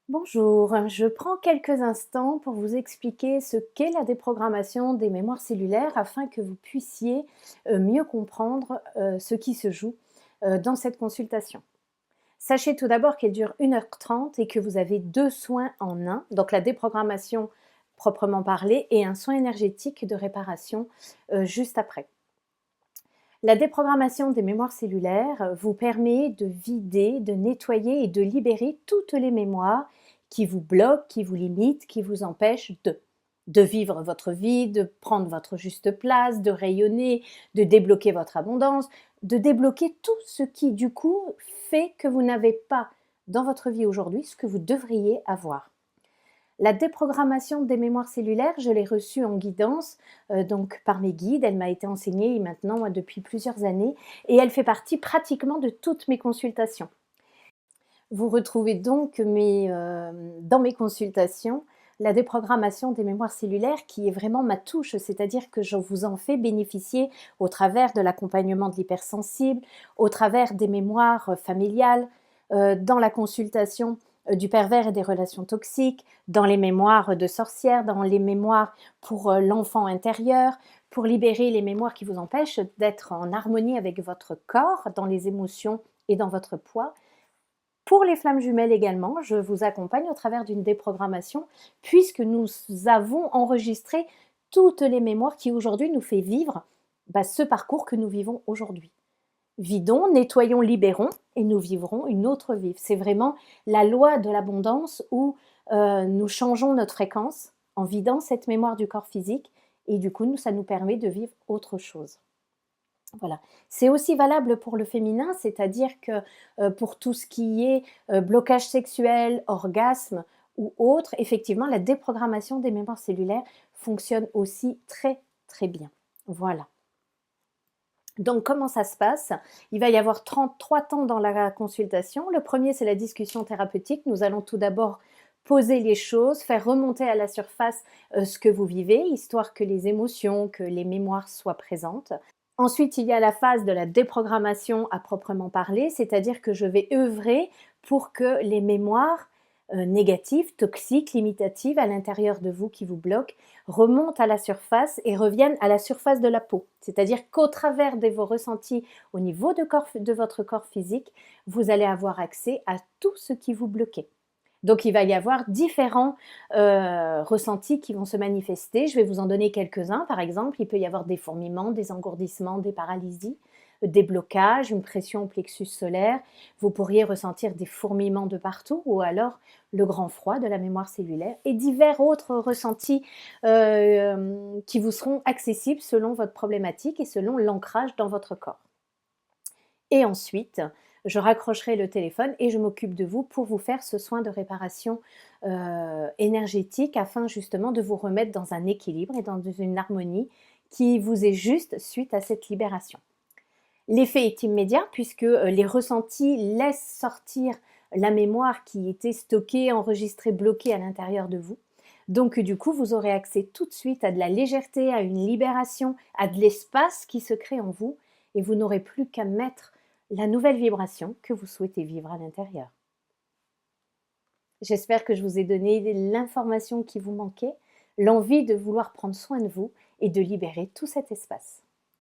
Bonjour, je prends quelques instants pour vous expliquer ce qu'est la déprogrammation des mémoires cellulaires afin que vous puissiez mieux comprendre ce qui se joue dans cette consultation. Sachez tout d'abord qu'elle dure 1h30 et que vous avez deux soins en un, donc la déprogrammation proprement parlée et un soin énergétique de réparation juste après. La déprogrammation des mémoires cellulaires vous permet de vider, de nettoyer et de libérer toutes les mémoires qui vous bloquent, qui vous limitent, qui vous empêchent de vivre votre vie, de prendre votre juste place, de rayonner, de débloquer votre abondance, de débloquer tout ce qui, du coup, fait que vous n'avez pas dans votre vie aujourd'hui ce que vous devriez avoir. La déprogrammation des mémoires cellulaires, je l'ai reçue en guidance, donc par mes guides. Elle m'a été enseignée maintenant depuis plusieurs années et elle fait partie pratiquement de toutes mes consultations. Vous retrouvez donc dans mes consultations la déprogrammation des mémoires cellulaires qui est vraiment ma touche, c'est-à-dire que je vous en fais bénéficier au travers de l'accompagnement de l'hypersensible, au travers des mémoires familiales, dans la consultation du pervers et des relations toxiques, dans les mémoires de sorcières, dans les mémoires pour l'enfant intérieur, pour libérer les mémoires qui vous empêchent d'être en harmonie avec votre corps, dans les émotions et dans votre poids. Pour les flammes jumelles également, je vous accompagne au travers d'une déprogrammation puisque nous avons enregistré toutes les mémoires qui aujourd'hui nous fait vivre ce parcours que nous vivons aujourd'hui. Vidons, nettoyons, libérons et nous vivrons une autre vie. C'est vraiment la loi de l'abondance où nous changeons notre fréquence en vidant cette mémoire du corps physique et du coup, ça nous permet de vivre autre chose. Voilà. C'est aussi valable pour le féminin, c'est-à-dire que pour tout ce qui est blocage sexuel, orgasme ou autre, effectivement, la déprogrammation des mémoires cellulaires fonctionne aussi très, très bien. Voilà. Donc, comment ça se passe? Il va y avoir 33 temps dans la consultation. Le premier, c'est la discussion thérapeutique. Nous allons tout d'abord poser les choses, faire remonter à la surface ce que vous vivez, histoire que les émotions, que les mémoires soient présentes. Ensuite, il y a la phase de la déprogrammation à proprement parler, c'est-à-dire que je vais œuvrer pour que les mémoires négatives, toxiques, limitatives à l'intérieur de vous qui vous bloquent remontent à la surface et reviennent à la surface de la peau. C'est-à-dire qu'au travers de vos ressentis au niveau de votre corps physique, vous allez avoir accès à tout ce qui vous bloquait. Donc il va y avoir différents ressentis qui vont se manifester. Je vais vous en donner quelques-uns. Par exemple, il peut y avoir des fourmillements, des engourdissements, des paralysies, des blocages, une pression au plexus solaire. Vous pourriez ressentir des fourmillements de partout ou alors le grand froid de la mémoire cellulaire et divers autres ressentis qui vous seront accessibles selon votre problématique et selon l'ancrage dans votre corps. Et ensuite, je raccrocherai le téléphone et je m'occupe de vous pour vous faire ce soin de réparation énergétique afin justement de vous remettre dans un équilibre et dans une harmonie qui vous est juste suite à cette libération. L'effet est immédiat puisque les ressentis laissent sortir la mémoire qui était stockée, enregistrée, bloquée à l'intérieur de vous. Donc du coup, vous aurez accès tout de suite à de la légèreté, à une libération, à de l'espace qui se crée en vous et vous n'aurez plus qu'à mettre la nouvelle vibration que vous souhaitez vivre à l'intérieur. J'espère que je vous ai donné l'information qui vous manquait, l'envie de vouloir prendre soin de vous et de libérer tout cet espace.